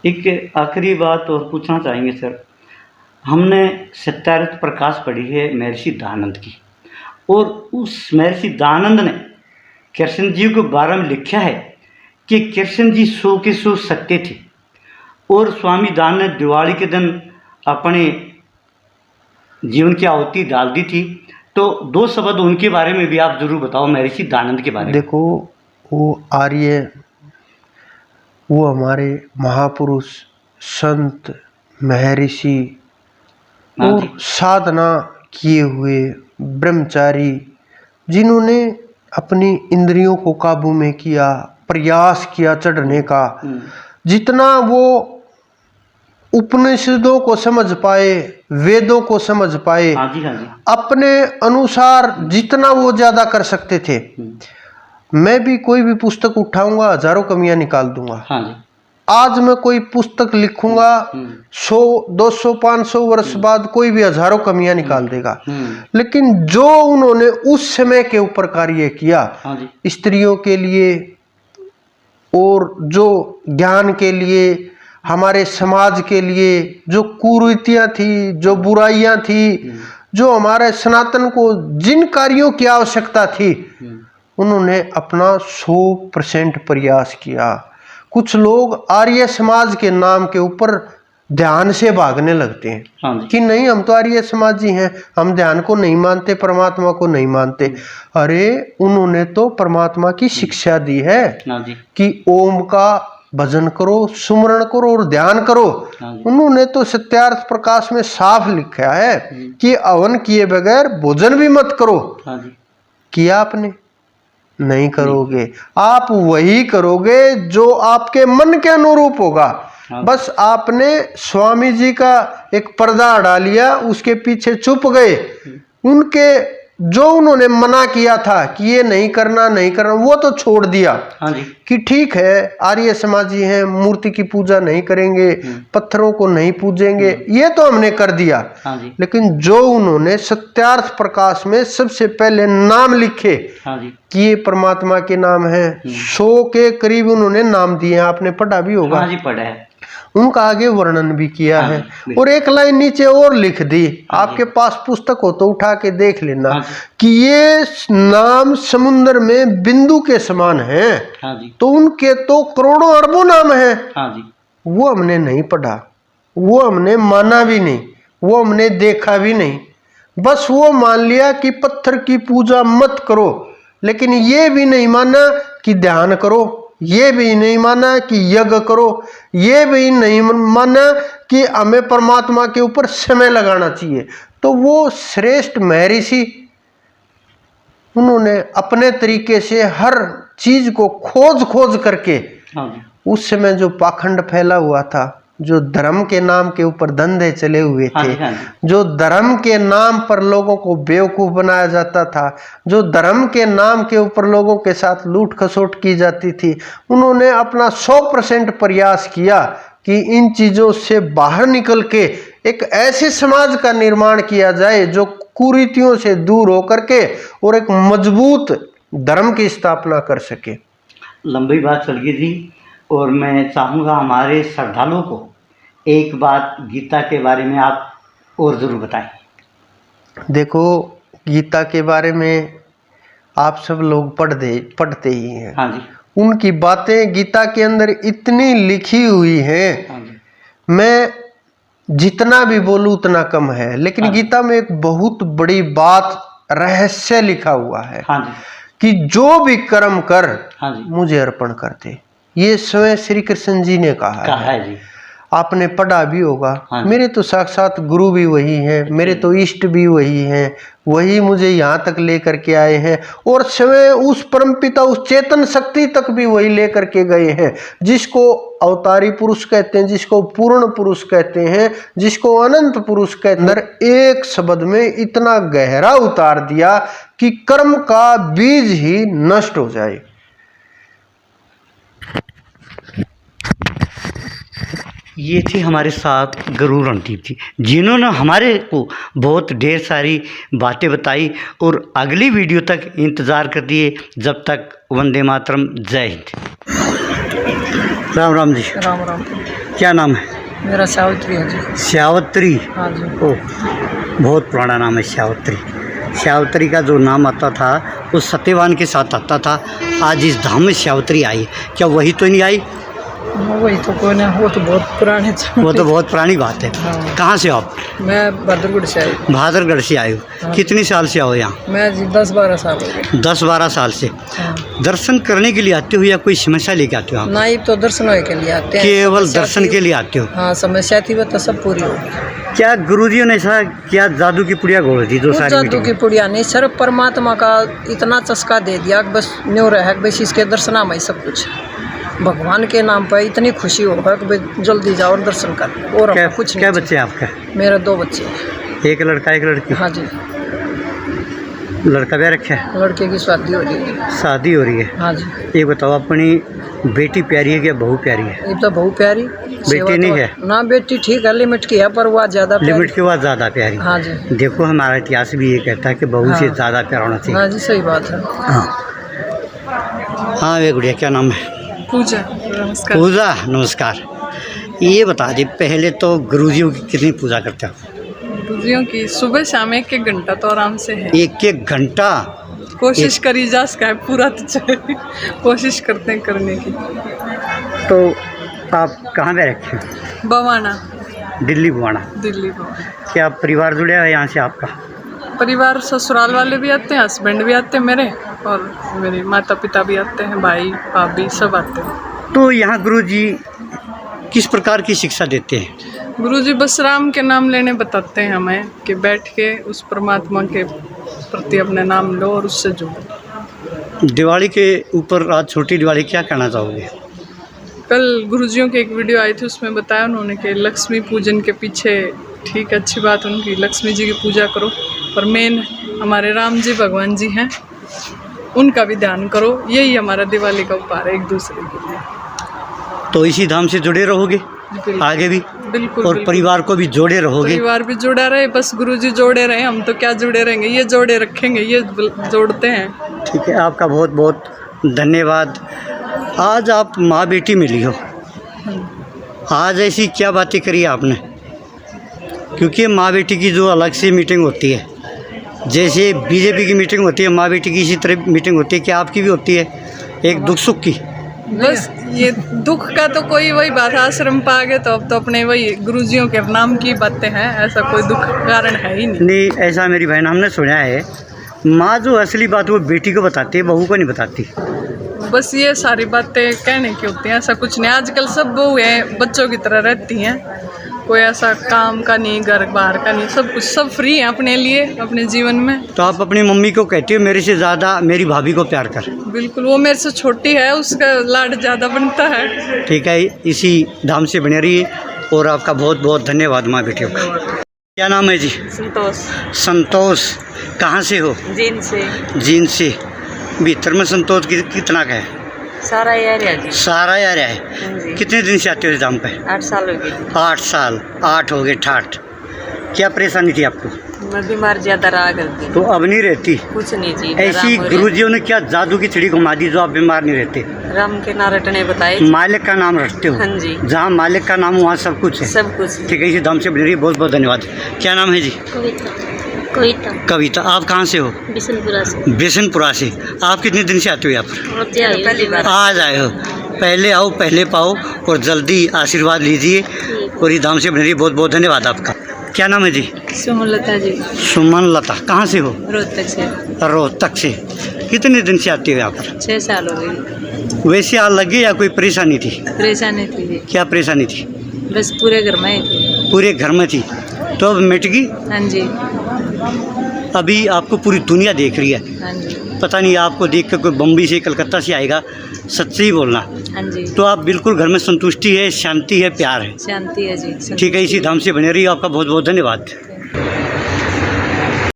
एक आखिरी बात और पूछना चाहेंगे सर। हमने सत्यार्थ प्रकाश पढ़ी है महर्षि दयानंद की, और उस महर्षि दयानंद ने कृष्ण जी के बारे में लिखा है कि कृष्ण जी 100 के 100 सत्य थे, और स्वामी दयानंद ने दिवाली के दिन अपने जीवन की आहुति डाल दी थी। तो 2 शब्द उनके बारे में भी आप जरूर बताओ, महर्षि दयानंद के बारे में। देखो, वो आर्य, वो हमारे महापुरुष संत महर्षि और साधना किए हुए ब्रह्मचारी, जिन्होंने अपनी इंद्रियों को काबू में किया, प्रयास किया चढ़ने का। जितना वो उपनिषदों को समझ पाए, वेदों को समझ पाए, हाँ जी। अपने अनुसार जितना वो ज्यादा कर सकते थे। मैं भी कोई भी पुस्तक उठाऊंगा, हजारों कमियां निकाल दूंगा। हाँ जी। आज मैं कोई पुस्तक लिखूंगा, 100, 200, 500 वर्ष बाद कोई भी हजारों कमियां निकाल देगा। लेकिन जो उन्होंने उस समय के ऊपर कार्य किया, स्त्रियों के लिए और जो ज्ञान के लिए, हमारे समाज के लिए, जो कुरीतियां थी, जो बुराइयां थी, जो हमारे सनातन को जिन कार्यों की आवश्यकता थी, उन्होंने अपना 100% प्रयास किया। कुछ लोग आर्य समाज के नाम के ऊपर ध्यान से भागने लगते हैं कि नहीं, हम तो आर्य समाजी हैं, हम ध्यान को नहीं मानते, परमात्मा को नहीं मानते। अरे, उन्होंने तो परमात्मा की शिक्षा दी है कि ओम का भजन करो, सुमरण करो और ध्यान करो। उन्होंने तो सत्यार्थ प्रकाश में साफ लिखा है कि हवन किए बगैर भोजन भी मत करो। किया आपने? नहीं करोगे। आप वही करोगे जो आपके मन के अनुरूप होगा। बस आपने स्वामी जी का एक पर्दा हटा लिया, उसके पीछे छुप गए। उनके जो उन्होंने मना किया था कि ये नहीं करना, नहीं करना, वो तो छोड़ दिया कि ठीक है, आर्य समाजी हैं, मूर्ति की पूजा नहीं करेंगे, पत्थरों को नहीं पूजेंगे, ये तो हमने कर दिया। लेकिन जो उन्होंने सत्यार्थ प्रकाश में सबसे पहले नाम लिखे कि ये परमात्मा के नाम है, 100 के करीब उन्होंने नाम दिए, आपने पढ़ा भी होगा। हाँ जी, पढ़ा है। उनका आगे वर्णन भी किया है, और एक लाइन नीचे और लिख दी। आपके पास पुस्तक हो तो उठा के देख लेना कि ये नाम समुद्र में बिंदु के समान है। तो उनके तो करोड़ों अरबों नाम है। वो हमने नहीं पढ़ा, वो हमने माना भी नहीं, वो हमने देखा भी नहीं। बस वो मान लिया कि पत्थर की पूजा मत करो, लेकिन ये भी नहीं माना कि ध्यान करो, ये भी नहीं माना कि यज्ञ करो, ये भी नहीं माना कि हमें परमात्मा के ऊपर समय लगाना चाहिए। तो वो श्रेष्ठ महर्षि, उन्होंने अपने तरीके से हर चीज को खोज करके, उस समय जो पाखंड फैला हुआ था, जो धर्म के नाम के ऊपर धंधे चले हुए थे, जो धर्म के नाम पर लोगों को बेवकूफ बनाया जाता था, जो धर्म के नाम के ऊपर लोगों के साथ लूट खसोट की जाती थी, उन्होंने अपना 100% प्रयास किया कि इन चीजों से बाहर निकल के एक ऐसे समाज का निर्माण किया जाए जो कुरीतियों से दूर होकर के और एक मजबूत धर्म की स्थापना कर सके। लंबी बात चल गई थी, और मैं चाहूँगा हमारे श्रद्धालुओं को एक बात गीता के बारे में आप और ज़रूर बताएं। देखो, गीता के बारे में आप सब लोग पढ़ते ही हैं। हाँ जी। उनकी बातें गीता के अंदर इतनी लिखी हुई हैं, मैं जितना भी बोलूँ उतना कम है। लेकिन गीता में एक बहुत बड़ी बात, रहस्य लिखा हुआ है कि जो भी कर्म कर मुझे अर्पण कर दे। ये स्वयं श्री कृष्ण जी ने कहा है जी। आपने पढ़ा भी होगा। मेरे तो साक्षात गुरु भी वही हैं, मेरे तो इष्ट भी वही हैं, वही मुझे यहाँ तक लेकर के आए हैं, और स्वयं उस परमपिता, उस चेतन शक्ति तक भी वही लेकर के गए हैं, जिसको अवतारी पुरुष कहते हैं, जिसको पूर्ण पुरुष कहते हैं, जिसको अनंत पुरुष के अंदर एक शब्द में इतना गहरा उतार दिया कि कर्म का बीज ही नष्ट हो जाए। ये थे हमारे साथ गुरु रणदीप जी, जिन्होंने हमारे को बहुत ढेर सारी बातें बताई, और अगली वीडियो तक इंतज़ार कर दिए। जब तक वंदे मातरम, जय हिंद। राम राम जी। राम राम। क्या नाम है? मेरा सावित्री है जी। श्यावत्री। हाँ जी। ओह, बहुत पुराना नाम है श्यावत्री। श्यावत्री का जो नाम आता था वो सत्यवान के साथ आता था। आज इस धाम में श्यावत्री आई, क्या वही तो नहीं आई? वही तो कोई नहीं, वो तो बहुत पुराने वो तो बहुत पुरानी बात है। हाँ। कहाँ से हो आप? मैं बहादुरगढ़ से आई। बहादुरगढ़ से आए हो। हाँ। कितनी साल से आओ यहाँ? मैं जी 10-12 साल हो गए। 10-12 साल से। हाँ। दर्शन करने के लिए आते हो या कोई समस्या लेके आते हो आप? नहीं तो दर्शन के लिए आते हैं। केवल दर्शन के लिए आते हो? हाँ, समस्या थी वो तो सब पूरी हो गई। क्या गुरुजियों ने ऐसा क्या जादू की पुड़िया घोल दी? वो जादू की पुड़िया नहीं, सिर्फ परमात्मा का इतना चस्का दे दिया कि बस न्यू रह बस इसके दर्शन में सब कुछ भगवान के नाम पर इतनी खुशी हो कि भाई जल्दी जाओ और दर्शन कर। और क्या कुछ क्या नहीं। बच्चे हैं आपका? मेरा 2 बच्चे हैं। एक लड़का एक लड़की? हाँ जी। लड़का भी रखा है? लड़के की शादी हो रही है। शादी हो रही है? हाँ जी। ये बताओ, अपनी बेटी प्यारी है क्या बहू प्यारी है? ये तो बहुत प्यारी। बेटी नहीं है? ना बेटी ठीक है, लिमिट की है, पर वह ज़्यादा लिमिट के बाद ज़्यादा प्यारी। हाँ जी। देखो, हमारा इतिहास भी ये कहता है कि बहू हाँ। से ज़्यादा प्यार होना चाहिए। हाँ जी, सही बात है। हाँ हाँ, वे गुड़िया क्या नाम है? पूजा। नमस्कार। पूजा, नमस्कार। ये बता दी, पहले तो गुरुजियों की कितनी पूजा करते हो? गुरुजियों की सुबह शाम 1-1 घंटा तो आराम से है। 1-1 घंटा? कोशिश करी जा सका है, पूरा तो चले कोशिश करते हैं करने की। तो आप कहाँ पे रखे? बवाना, दिल्ली बुआना। दिल्ली बवाना। क्या परिवार जुड़ा है यहाँ से आपका? परिवार ससुराल वाले भी आते हैं, हस्बैंड भी आते हैं मेरे, और मेरे माता पिता भी आते हैं, भाई भाभी सब आते हैं। तो यहाँ गुरुजी किस प्रकार की शिक्षा देते हैं? गुरुजी बस राम के नाम लेने बताते हैं हमें कि बैठ के उस परमात्मा के प्रति अपने नाम लो और उससे जुड़ो। दिवाली के ऊपर आज छोटी दिवाली, क्या कहना चाहोगे? कल गुरुजियों की एक वीडियो आई थी, उसमें बताया उन्होंने कि लक्ष्मी पूजन के पीछे ठीक अच्छी बात उनकी, लक्ष्मी जी की पूजा करो, पर मेन हमारे राम जी भगवान जी हैं, उनका भी ध्यान करो। यही हमारा दिवाली का उपहार है एक दूसरे के लिए। तो इसी धाम से जुड़े रहोगे आगे भी? बिल्कुल। और परिवार को भी जोड़े रहोगे? परिवार भी जुड़ा रहे, बस गुरुजी जोड़े रहे, हम तो क्या जुड़े रहेंगे, ये जोड़े रखेंगे, ये जोड़ते हैं। ठीक है, आपका बहुत बहुत धन्यवाद। आज आप माँ बेटी मिली हो, आज ऐसी क्या बातें करी आपने? क्योंकि माँ बेटी की जो अलग से मीटिंग होती है, जैसे बीजेपी की मीटिंग होती है, माँ बेटी की इसी तरह मीटिंग होती है, क्या आपकी भी होती है एक दुख सुख की? बस ये दुख का तो कोई वही बात, आश्रम पा गए तो अब तो अपने वही गुरुजियों के नाम की बातें हैं, ऐसा कोई दुख कारण है ही नहीं। नहीं, ऐसा मेरी बहन हमने सुना है, माँ जो असली बात वो बेटी को बताती है, बहू को नहीं बताती। बस ये सारी बातें कहने की होती हैं, ऐसा कुछ नहीं। आजकल सब बहुएं बच्चों की तरह रहती हैं, कोई ऐसा काम का नहीं, घर बाहर का नहीं, सब कुछ सब फ्री है अपने लिए, अपने जीवन में। तो आप अपनी मम्मी को कहते हो मेरे से ज़्यादा मेरी भाभी को प्यार कर? बिल्कुल, वो मेरे से छोटी है, उसका लाड ज़्यादा बनता है। ठीक है, इसी धाम से बने रहिए और आपका बहुत बहुत धन्यवाद माँ बेटियों का। क्या नाम है जी? संतोष। संतोष। कहाँ से हो? जीन से। जीन से। भीतर में संतोष कितना का है? सारा एरिया जी। सारा एरिया है। कितने दिन से आते हो इस धाम पे? 8 साल हो गए। 8 साल। 8 हो गए ठाठ। क्या परेशानी थी आपको? मैं बीमार ज़्यादा रहा करती। तो अब नहीं रहती? कुछ नहीं जी। ऐसी गुरुजियों ने क्या जादू की छड़ी घुमा दी जो आप बीमार नहीं रहते? राम के नाम रटने बताए। मालिक का नाम रटते हो? हाँ जी। जहाँ मालिक का नाम वहाँ सब कुछ है। सब कुछ। ठीक है, इसी धाम से बने रहिए, बहुत बहुत धन्यवाद। क्या नाम है जी? कविता। कविता। आप कहाँ से हो? बिशनपुरा से। बिशनपुरा से। आप कितने दिन से आते हो यहाँ पर? पहली बार। आज आए हो? पहले आओ पहले पाओ और जल्दी आशीर्वाद लीजिए और ये धाम से बने रहिए, बहुत बहुत धन्यवाद आपका। क्या नाम है जी? सुमनलता जी। सुमनलता। कहाँ से हो? रोहतक से। रोहतक से। कितने दिन से आते हो यहाँ पर? 6 साल हो गए। वैसे आ लगे या कोई परेशानी थी? परेशानी थी जी। क्या परेशानी थी? बस पूरे घर में ही थी। पूरे घर में थी, तो अब मिट गई? हाँ जी। अभी आपको पूरी दुनिया देख रही है। हाँ जी। पता नहीं आपको देख कर कोई बम्बई से कलकत्ता से आएगा, सच्ची ही बोलना। हाँ जी। तो आप बिल्कुल घर में संतुष्टि है, शांति है, प्यार है। शांति है जी। ठीक है, इसी धाम से बने रहिए, आपका बहुत बहुत धन्यवाद।